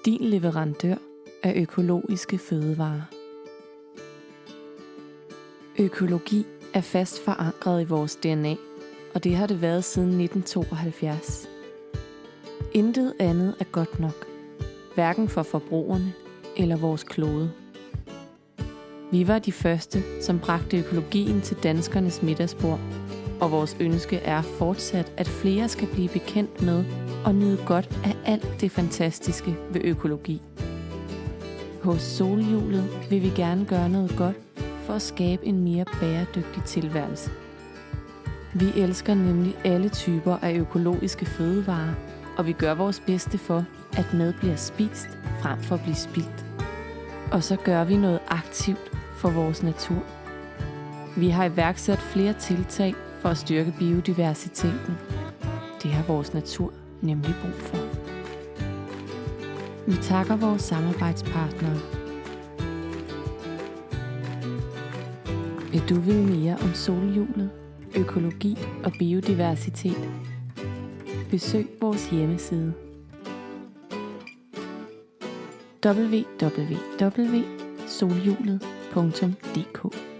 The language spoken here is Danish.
Din leverandør af økologiske fødevarer. Økologi er fast forankret i vores DNA, og det har det været siden 1972. Intet andet er godt nok, hverken for forbrugerne eller vores klode. Vi var de første, som bragte økologien til danskernes middagsbord, og vores ønske er fortsat, at flere skal blive bekendt med og nyde godt af alt det fantastiske ved økologi. Hos Solhjulet vil vi gerne gøre noget godt for at skabe en mere bæredygtig tilværelse. Vi elsker nemlig alle typer af økologiske fødevarer, og vi gør vores bedste for, at mad bliver spist frem for at blive spildt. Og så gør vi noget aktivt for vores natur. Vi har iværksat flere tiltag for at styrke biodiversiteten. Det har vores natur nemlig brug for. Vi takker vores samarbejdspartnere. Vil du vide mere om Solhjulet, økologi og biodiversitet? Besøg vores hjemmeside www.solhjulet.dk